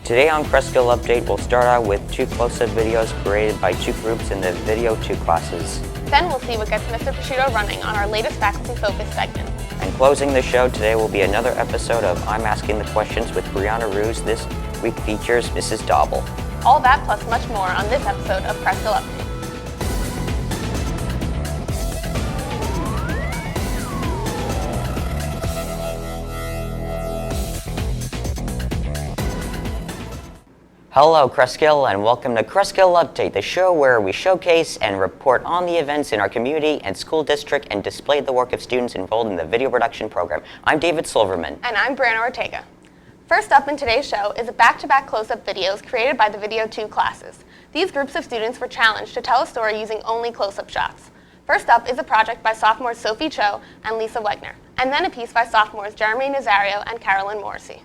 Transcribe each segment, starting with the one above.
Today on Cresskill Update, we'll start out with two close-up videos created by two groups in the Video 2 classes. Then we'll see what gets Mr. Prosciutto running on our latest Faculty Focus segment. And closing the show today will be another episode of I'm Asking the Questions with Brianna Ruse. This week features Mrs. Dobble. All that plus much more on this episode of Cresskill Update. Hello Cresskill and welcome to Cresskill Update, the show where we showcase and report on the events in our community and school district and display the work of students involved in the video production program. I'm David Silverman. And I'm Brianna Ortega. First up in today's show is a back-to-back close-up videos created by the Video 2 classes. These groups of students were challenged to tell a story using only close-up shots. First up is a project by sophomores Sophie Cho and Lisa Wegner, and then a piece by sophomores Jeremy Nazario and Carolyn Morrissey.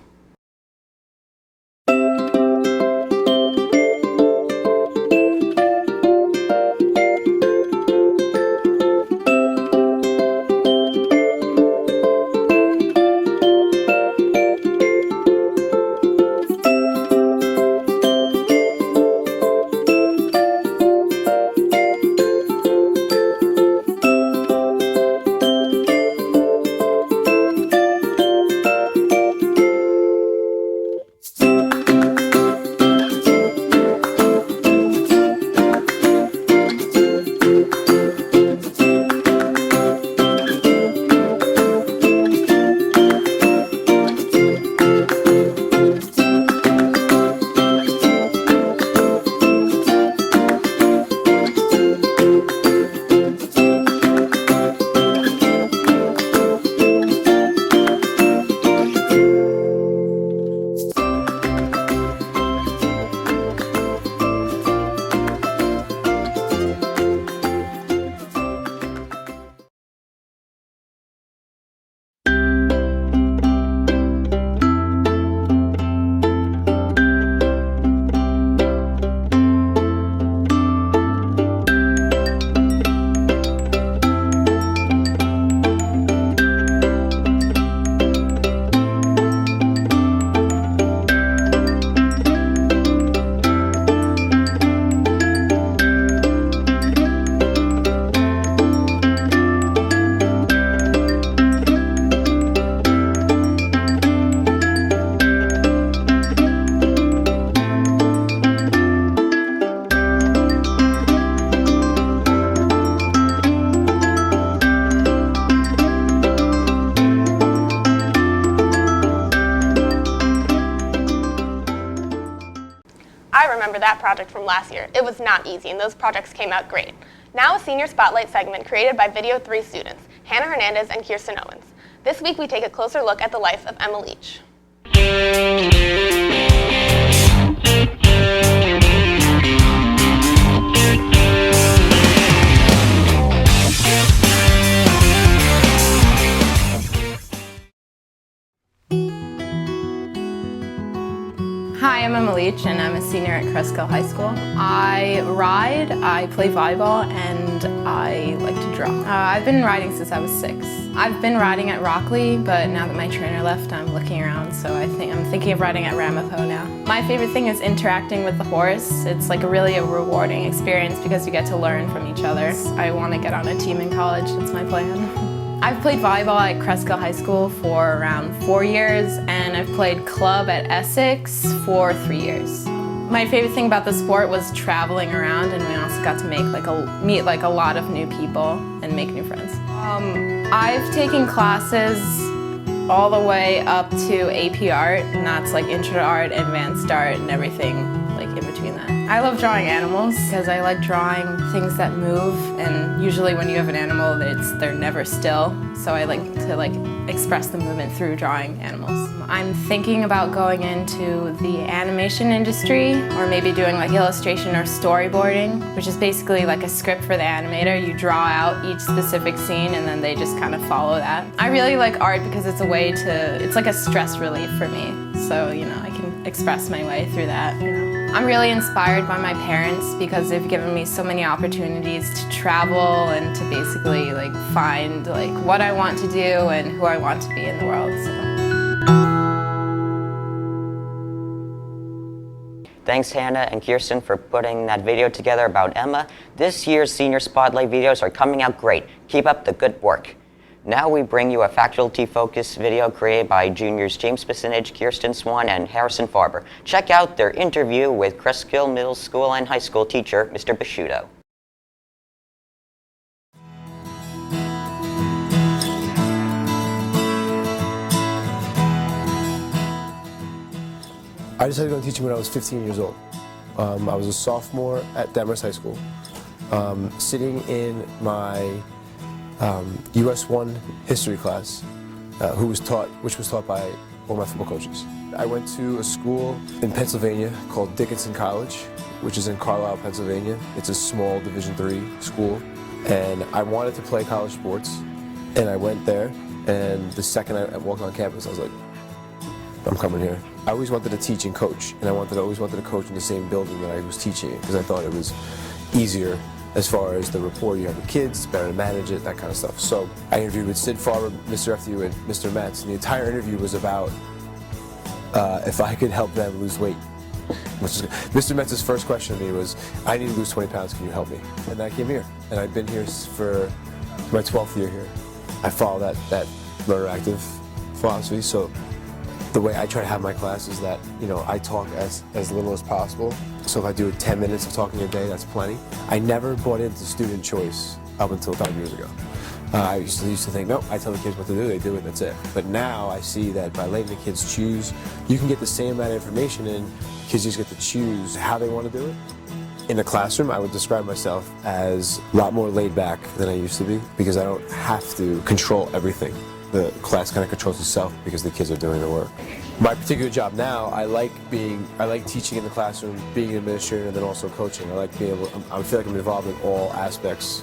I remember that project from last year. It was not easy, and those projects came out great. Now a senior spotlight segment created by Video 3 students, Hannah Hernandez and Kirsten Owens. This week we take a closer look at the life of Emma Leach. Hi, I'm Emma Leach, and I'm a senior at Cresskill High School. I ride, I play volleyball, and I like to draw. I've been riding since I was 6. I've been riding at Rockley, but now that my trainer left, I'm looking around, so I'm thinking of riding at Ramapo now. My favorite thing is interacting with the horse. It's like really a rewarding experience because you get to learn from each other. I want to get on a team in college, that's my plan. I've played volleyball at Cresskill High School for around 4 years, and I've played club at Essex for 3 years. My favorite thing about the sport was traveling around, and we also got to meet a lot of new people and make new friends. I've taken classes all the way up to AP Art, and that's like Intro to Art, Advanced Art, and everything like in between that. I love drawing animals because I like drawing things that move, and usually when you have an animal, they're never still. So I like to express the movement through drawing animals. I'm thinking about going into the animation industry, or maybe doing like illustration or storyboarding, which is basically like a script for the animator. You draw out each specific scene and then they just kind of follow that. I really like art because it's it's like a stress relief for me. So, I can express my way through that, I'm really inspired by my parents because they've given me so many opportunities to travel and to basically find what I want to do and who I want to be in the world. So. Thanks Hannah and Kirsten for putting that video together about Emma. This year's Senior Spotlight videos are coming out great. Keep up the good work. Now we bring you a faculty-focused video created by juniors James Basinage, Kirsten Swan, and Harrison Farber. Check out their interview with Cresskill Middle School and High School teacher, Mr. Basciuto. I decided to go into teaching when I was 15 years old. I was a sophomore at Demorest High School, sitting in my US1 history class, which was taught by one of my football coaches. I went to a school in Pennsylvania called Dickinson College, which is in Carlisle, Pennsylvania. It's a small Division III school, and I wanted to play college sports, and I went there, and the second I walked on campus, I was like, I'm coming here. I always wanted to teach and coach, and I always wanted to coach in the same building that I was teaching in, because I thought it was easier as far as the rapport you have with kids, it's better to manage it, that kind of stuff. So I interviewed with Sid Farber, Mr. FDU, and Mr. Metz, and the entire interview was about if I could help them lose weight. Mr. Metz's first question to me was, I need to lose 20 pounds, can you help me? And I came here, and I've been here for my 12th year here. I follow that learner active philosophy, so the way I try to have my class is that, I talk as little as possible. So if I do 10 minutes of talking a day, that's plenty. I never bought into student choice up until 5 years ago. I used to think, no, I tell the kids what to do, they do it, that's it. But now I see that by letting the kids choose, you can get the same amount of information in, kids just get to choose how they want to do it. In the classroom, I would describe myself as a lot more laid back than I used to be, because I don't have to control everything. The class kind of controls itself because the kids are doing the work. My particular job now, I like teaching in the classroom, being an administrator, and then also coaching. I feel like I'm involved in all aspects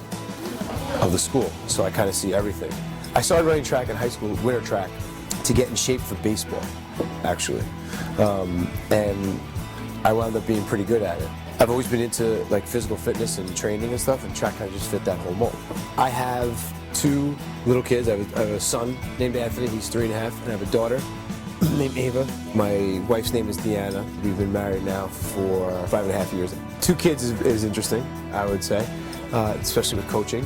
of the school, so I kind of see everything. I started running track in high school, winter track, to get in shape for baseball, actually. And I wound up being pretty good at it. I've always been into physical fitness and training and stuff, and track kind of just fit that whole mold. I have 2 little kids. I have a son named Anthony, he's 3 and a half, and I have a daughter named Ava. My wife's name is Deanna. We've been married now for 5.5 years. 2 kids is interesting, I would say, especially with coaching.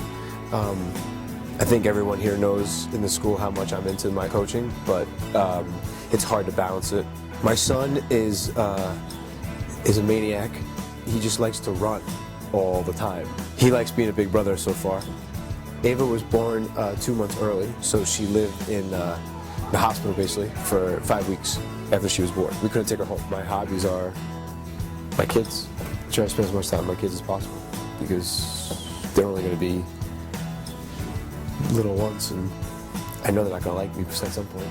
I think everyone here knows in the school how much I'm into my coaching, but it's hard to balance it. My son is a maniac. He just likes to run all the time. He likes being a big brother so far. Ava was born 2 months early, so she lived in the hospital basically for 5 weeks after she was born. We couldn't take her home. My hobbies are my kids. I try to spend as much time with my kids as possible, because they're only going to be little once, and I know they're not going to like me at some point.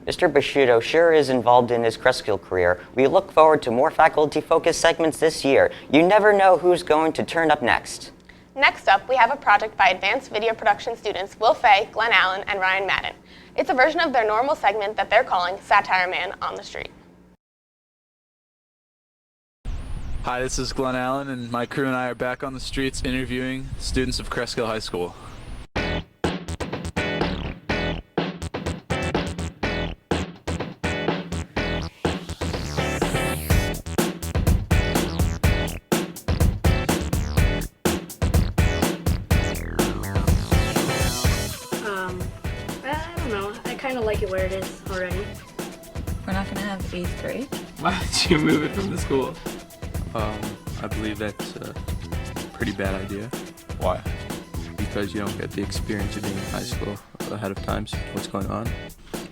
Mr. Basciuto sure is involved in his Cresskill career. We look forward to more faculty-focused segments this year. You never know who's going to turn up next. Next up, we have a project by advanced video production students Will Fay, Glenn Allen, and Ryan Madden. It's a version of their normal segment that they're calling Satire Man on the Street. Hi, this is Glenn Allen, and my crew and I are back on the streets interviewing students of Cresskill High School. I kind of like it where it is already. We're not going to have 8th grade? Why did you move it from the school? I believe that's a pretty bad idea. Why? Because you don't get the experience of being in high school ahead of time, what's going on.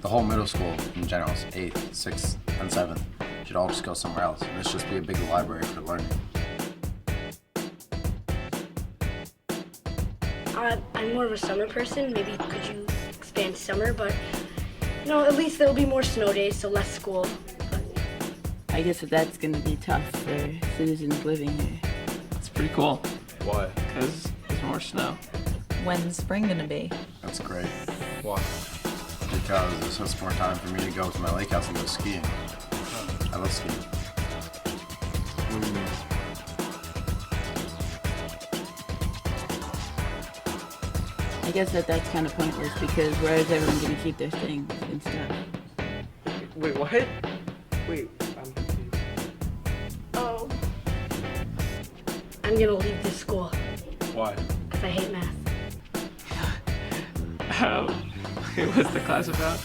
The whole middle school in general, 8th, 6th, and 7th, should all just go somewhere else. And this just be a big library for learning. I'm more of a summer person. Maybe could you expand summer, but at least there'll be more snow days, so less school. I guess that's going to be tough for citizens living here. It's pretty cool. Why? Because there's more snow. When's spring going to be? That's great. Why? Because it's just more time for me to go to my lake house and go skiing. I love skiing. I guess that's kind of pointless because where is everyone going to keep their things and stuff? Wait, what? Wait, I'm confused. Oh. I'm gonna leave this school Why? because I hate math. What's the class about?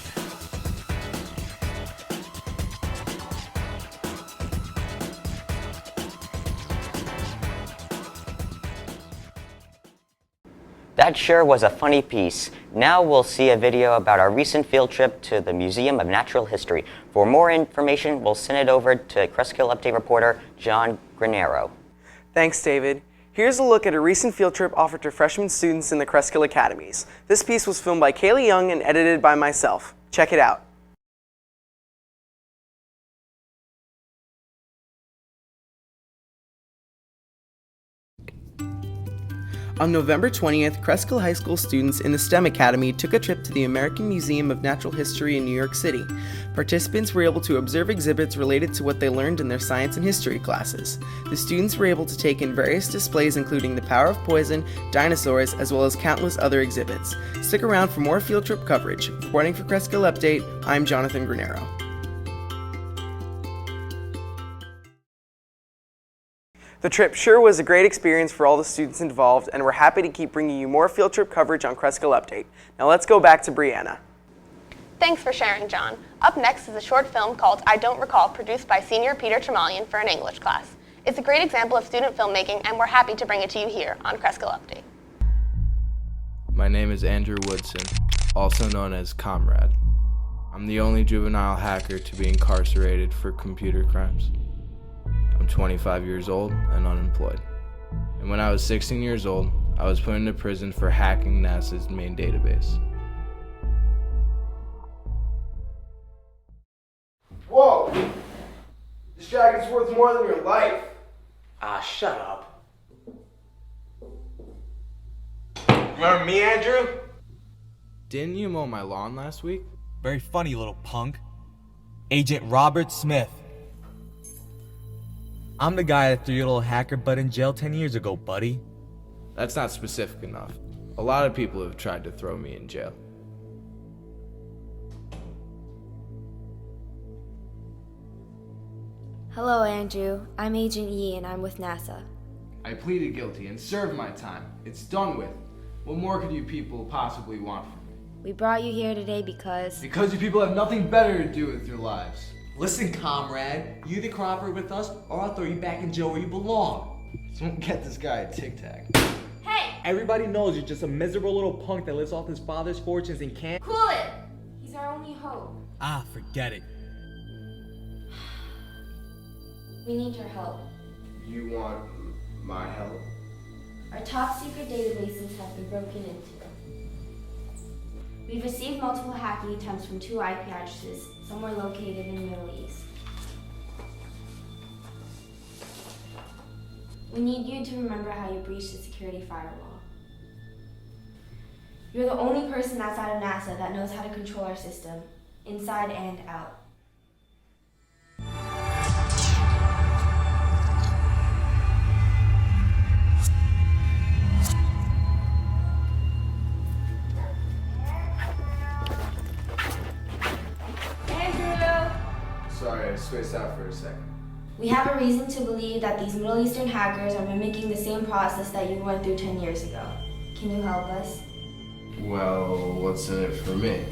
That sure was a funny piece. Now we'll see a video about our recent field trip to the Museum of Natural History. For more information, we'll send it over to Cresskill Update reporter John Granero. Thanks, David. Here's a look at a recent field trip offered to freshman students in the Cresskill Academies. This piece was filmed by Kaylee Young and edited by myself. Check it out. On November 20th, Cresskill High School students in the STEM Academy took a trip to the American Museum of Natural History in New York City. Participants were able to observe exhibits related to what they learned in their science and history classes. The students were able to take in various displays including the power of poison, dinosaurs, as well as countless other exhibits. Stick around for more field trip coverage. Reporting for Cresskill Update, I'm Jonathan Granero. The trip sure was a great experience for all the students involved, and we're happy to keep bringing you more field trip coverage on Cresskill Update. Now let's go back to Brianna. Thanks for sharing, John. Up next is a short film called I Don't Recall, produced by senior Peter Tremalian for an English class. It's a great example of student filmmaking, and we're happy to bring it to you here on Cresskill Update. My name is Andrew Woodson, also known as Comrade. I'm the only juvenile hacker to be incarcerated for computer crimes. I'm 25 years old and unemployed. And when I was 16 years old, I was put into prison for hacking NASA's main database. Whoa! This jacket's worth more than your life. Ah, shut up. Remember me, Andrew? Didn't you mow my lawn last week? Very funny, little punk. Agent Robert Smith. I'm the guy that threw your little hacker butt in jail 10 years ago, buddy. That's not specific enough. A lot of people have tried to throw me in jail. Hello, Andrew. I'm Agent Yi, and I'm with NASA. I pleaded guilty and served my time. It's done with. What more could you people possibly want from me? We brought you here today because you people have nothing better to do with your lives. Listen, comrade, you either cooperate with us or I'll throw you back in jail where you belong. Don't get this guy a Tic Tac. Hey! Everybody knows you're just a miserable little punk that lives off his father's fortunes and can't. Cool it! He's our only hope. Ah, forget it. We need your help. You want my help? Our top secret databases have been broken into. We've received multiple hacking attempts from 2 IP addresses, somewhere located in the Middle East. We need you to remember how you breached the security firewall. You're the only person outside of NASA that knows how to control our system, inside and out. Sorry, I spaced out for a second. We have a reason to believe that these Middle Eastern hackers are mimicking the same process that you went through 10 years ago. Can you help us? Well, what's in it for me?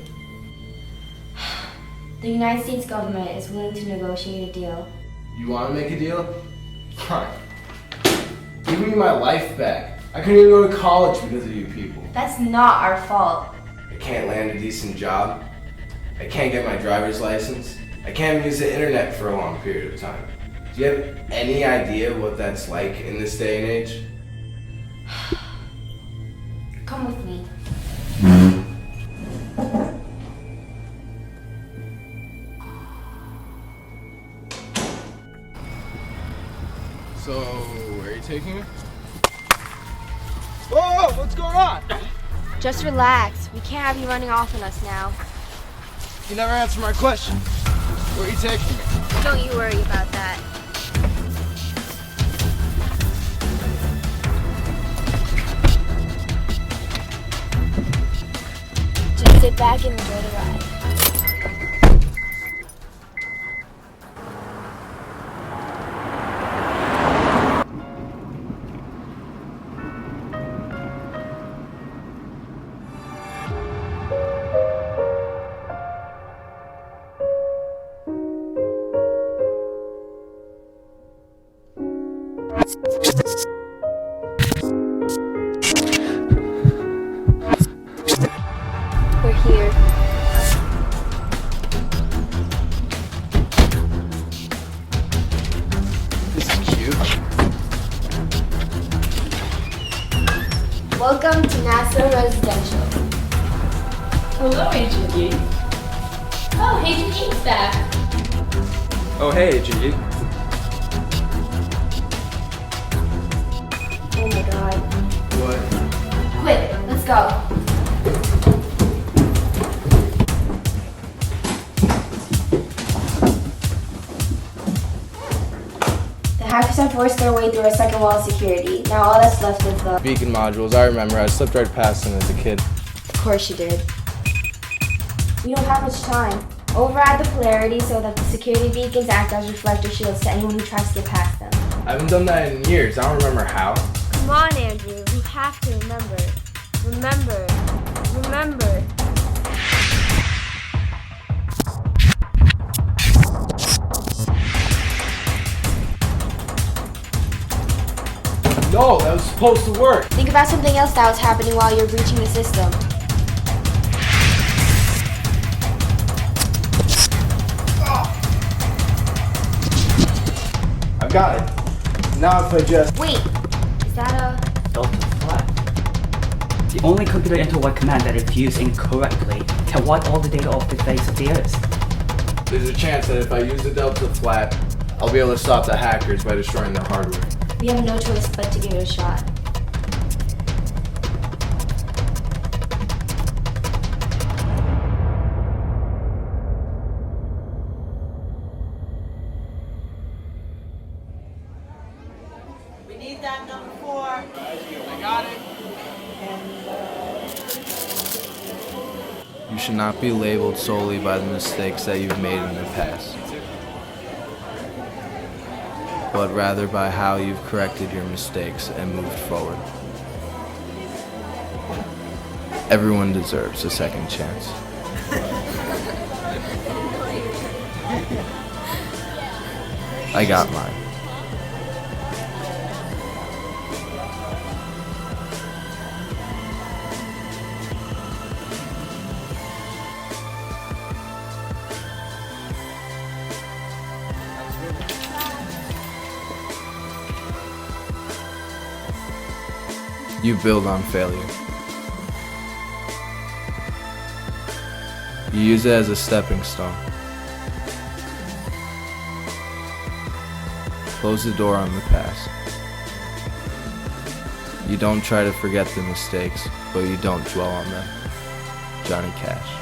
The United States government is willing to negotiate a deal. You want to make a deal? Fine. Give me my life back. I couldn't even go to college because of you people. That's not our fault. I can't land a decent job. I can't get my driver's license. I can't use the internet for a long period of time. Do you have any idea what that's like in this day and age? Come with me. So, where are you taking me? Whoa, what's going on? Just relax. We can't have you running off on us now. You never answered my question. Where are you taking me? Don't you worry about that. back and enjoy the ride. We're here. This is cute. Welcome to NASA Residential. Hello, H&E. Oh, H&E's back. Oh, hey, G. Oh my god. What? Quick, let's go. The hackers have forced their way through a second wall of security. Now all that's left is the... Beacon modules, I remember. I slipped right past them as a kid. Of course you did. We don't have much time. Override the polarity so that the security beacons act as reflector shields to anyone who tries to get past them. I haven't done that in years. I don't remember how. Come on, Andrew. You have to remember. Remember. Remember. No, that was supposed to work. Think about something else that was happening while you're breaching the system. I've got it. Now if I just... Wait, is that a... Delta flag. The only computer interwide command that if used incorrectly can wipe all the data off the face of the Earth. There's a chance that if I use the Delta flat, I'll be able to stop the hackers by destroying their hardware. We have no choice but to give it a shot. We need that number 4. I got it. You should not be labeled solely by the mistakes that you've made in the past, but rather by how you've corrected your mistakes and moved forward. Everyone deserves a second chance. I got mine. You build on failure. You use it as a stepping stone. Close the door on the past. You don't try to forget the mistakes, but you don't dwell on them. Johnny Cash.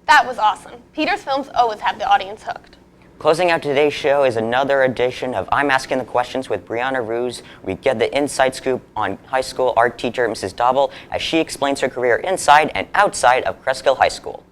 That was awesome. Peter's films always have the audience hooked. Closing out today's show is another edition of I'm Asking the Questions with Brianna Ruse. We get the inside scoop on high school art teacher Mrs. Dobble as she explains her career inside and outside of Cresskill High School.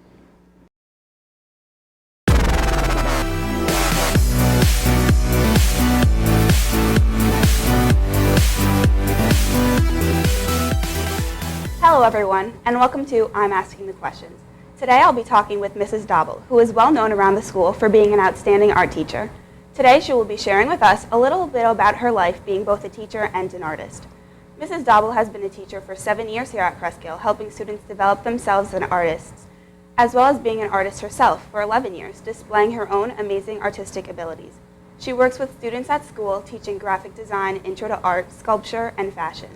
Hello everyone, and welcome to I'm Asking the Questions. Today I'll be talking with Mrs. Dobble, who is well known around the school for being an outstanding art teacher. Today she will be sharing with us a little bit about her life being both a teacher and an artist. Mrs. Dobble has been a teacher for 7 years here at Cresskill, helping students develop themselves as artists, as well as being an artist herself for 11 years, displaying her own amazing artistic abilities. She works with students at school teaching graphic design, intro to art, sculpture, and fashion.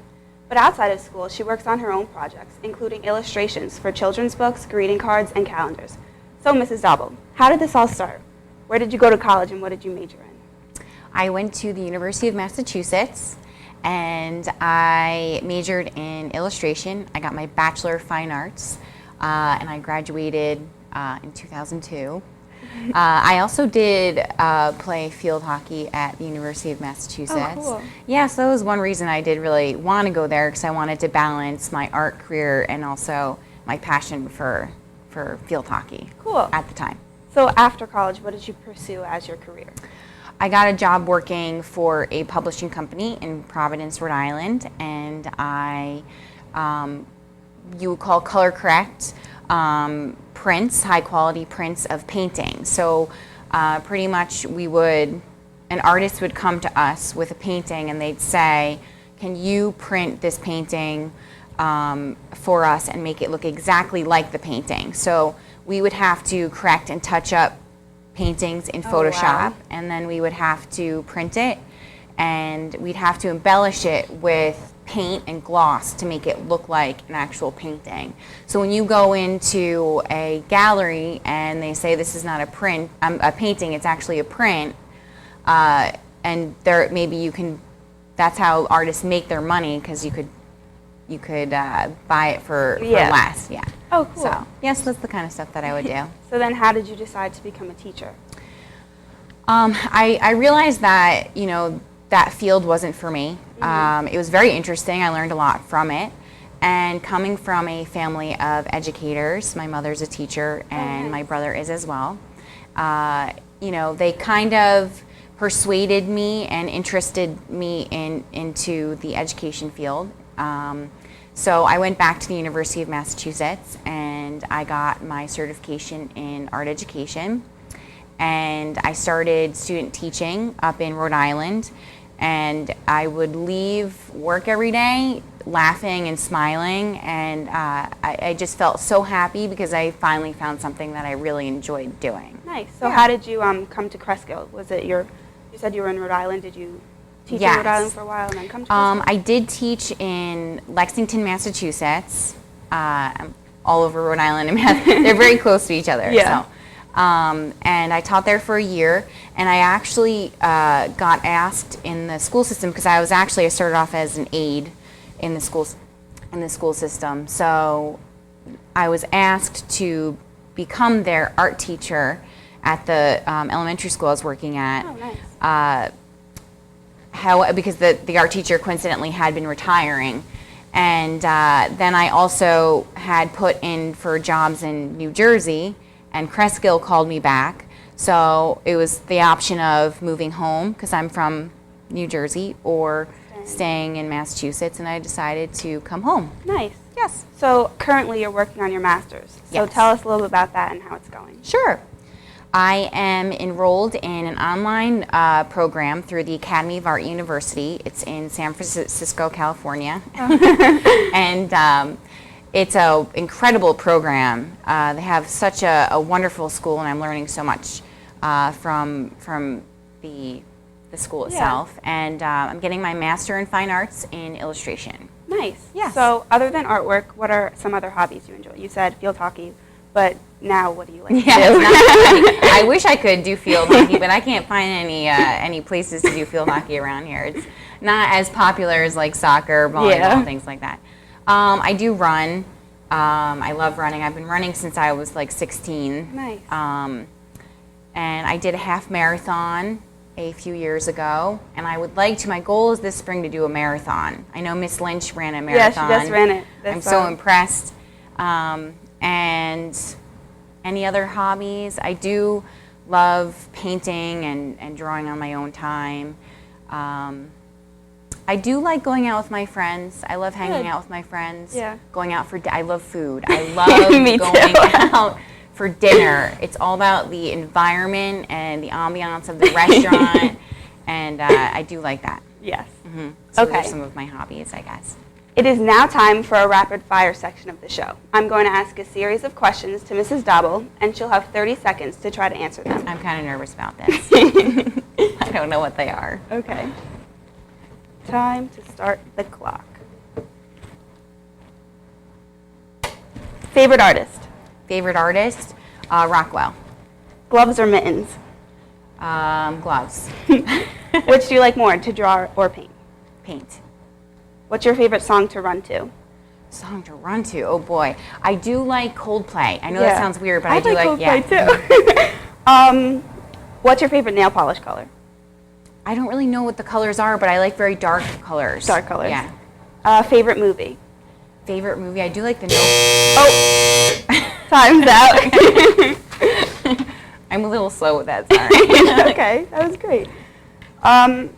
But outside of school, she works on her own projects, including illustrations for children's books, greeting cards, and calendars. So, Mrs. Dobble, how did this all start? Where did you go to college and what did you major in? I went to the University of Massachusetts and I majored in illustration. I got my Bachelor of Fine Arts and I graduated in 2002. I also did play field hockey at the University of Massachusetts. Oh, cool. Yeah, so that was one reason I did really want to go there, because I wanted to balance my art career and also my passion for field hockey. Cool. At the time. So after college, what did you pursue as your career? I got a job working for a publishing company in Providence, Rhode Island, and I, you would call color correct, prints, high quality prints of paintings. So pretty much an artist would come to us with a painting and they'd say, can you print this painting for us and make it look exactly like the painting? So we would have to correct and touch up paintings in Photoshop, and then we would have to print it, and we'd have to embellish it with paint and gloss to make it look like an actual painting. So when you go into a gallery and they say this is not a painting, it's actually a print, and there that's how artists make their money, because you could buy it for less. Yeah. Oh, cool. So yes, that's the kind of stuff that I would do. So then how did you decide to become a teacher? I realized that, that field wasn't for me. It was very interesting. I learned a lot from it. And coming from a family of educators, my mother's a teacher and my brother is as well, they kind of persuaded me and interested me into the education field. So I went back to the University of Massachusetts and I got my certification in art education, and I started student teaching up in Rhode Island, and I would leave work every day laughing and smiling, and I just felt so happy because I finally found something that I really enjoyed doing. Nice. So how did you come to Cresskill? Was it you said you were in Rhode Island, did you teach in Rhode Island for a while and then come to Cresskill? I did teach in Lexington, Massachusetts, all over Rhode Island. They're very close to each other. Yeah. So. And I taught there for a year, and I actually got asked in the school system, because I started off as an aide in the school system. So I was asked to become their art teacher at the elementary school I was working at. Oh, nice. Because the art teacher coincidentally had been retiring. And then I also had put in for jobs in New Jersey, and Cresskill called me back. So it was the option of moving home, because I'm from New Jersey, or staying in Massachusetts, and I decided to come home. Nice. Yes. So currently you're working on your master's. So Yes. tell us a little bit about that and how it's going. Sure. I am enrolled in an online program through the Academy of Art University. It's in San Francisco, California. And it's an incredible program. They have such a wonderful school, and I'm learning so much from the school itself. And I'm getting my Master in Fine Arts in illustration. Nice. Yes. So other than artwork, what are some other hobbies you enjoy? You said field hockey, but now what do you like to do? I wish I could do field hockey, but I can't find any places to do field hockey around here. It's not as popular as like soccer, volleyball, things like that. I do run. I love running. I've been running since I was like 16. Nice. And I did a half marathon a few years ago, and I would like to, my goal is this spring to do a marathon. I know Miss Lynch ran a marathon. Yeah, she just ran it. I'm so impressed. And any other hobbies? I do love painting and drawing on my own time. I do like going out with my friends. I love hanging out with my friends. Yeah. Going out for, I love food. I love going out for dinner. It's all about the environment and the ambiance of the restaurant, and I do like that. Yes. Mm-hmm. So Okay. those are some of my hobbies, I guess. It is now time for a rapid fire section of the show. I'm going to ask a series of questions to Mrs. Dobble, and she'll have 30 seconds to try to answer them. I'm kind of nervous about this. I don't know what they are. Okay. Time to start the clock. Favorite artist? Favorite artist? Rockwell. Gloves or mittens? Gloves. Which do you like more, to draw or paint? Paint. What's your favorite song to run to? Song to run to? Oh boy. I do like Coldplay. I know that sounds weird, but I do like Coldplay too. What's your favorite nail polish color? I don't really know what the colors are, but I like very dark colors. Dark colors. Yeah. Favorite movie? Favorite movie? I do like the Oh! Time's out. I'm a little slow with that, sorry. Okay, that was great. I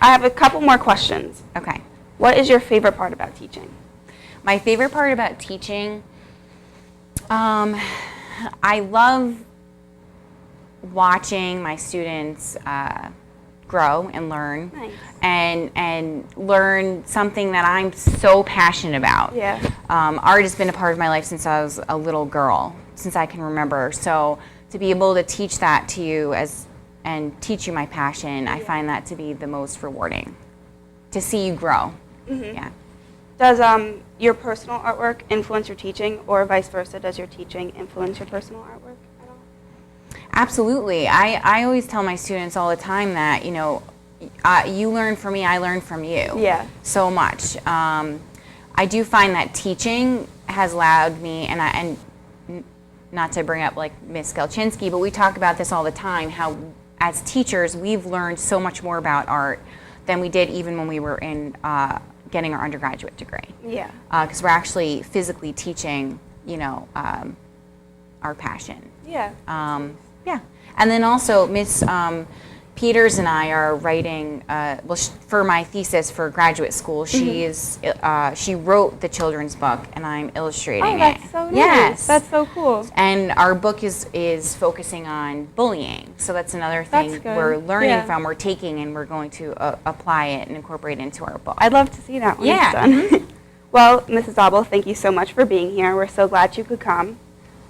have a couple more questions. Okay. What is your favorite part about teaching? My favorite part about teaching, I love watching my students grow and learn. Nice. and learn something that I'm so passionate about. Yeah. Art has been a part of my life since I was a little girl, since I can remember. So to be able to teach that to you and teach you my passion, I find that to be the most rewarding. To see you grow. Mm-hmm. Yeah. Does your personal artwork influence your teaching, or vice versa? Does your teaching influence your personal artwork at all? Absolutely. I always tell my students all the time that, you know, you learn from me, I learn from you. Yeah. So much. I do find that teaching has allowed me, and not to bring up like Miss Galchinsky, but we talk about this all the time, how as teachers we've learned so much more about art than we did even when we were in getting our undergraduate degree. Yeah. Because we're actually physically teaching, you know, our passion. Yeah. Yeah. And then also Miss Peters and I are writing, for my thesis for graduate school, she wrote the children's book and I'm illustrating it. Oh, that's so nice. Yes. That's so cool. And our book is focusing on bullying. So that's another thing That's good. we're learning Yeah. from, we're taking, and we're going to apply it and incorporate it into our book. I'd love to see that when Yeah. it's done. Well, Mrs. Dobble, thank you so much for being here. We're so glad you could come.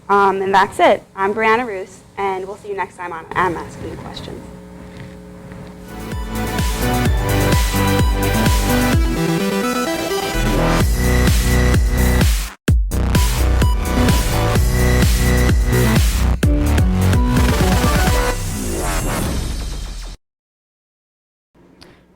And that's it. I'm Brianna Roos, and we'll see you next time on I'm Asking You Questions.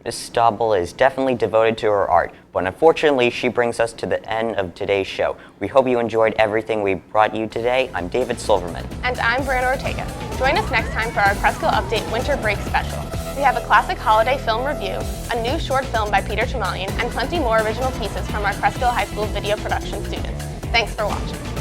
Miss Dobble is definitely devoted to her art, but unfortunately she brings us to the end of today's show. We hope you enjoyed everything we brought you today. I'm David Silverman. And I'm Brianna Ortega. Join us next time for our Cresco Update Winter Break Special. We have a classic holiday film review, a new short film by Peter Tremalian, and plenty more original pieces from our Cresco High School video production students. Thanks for watching.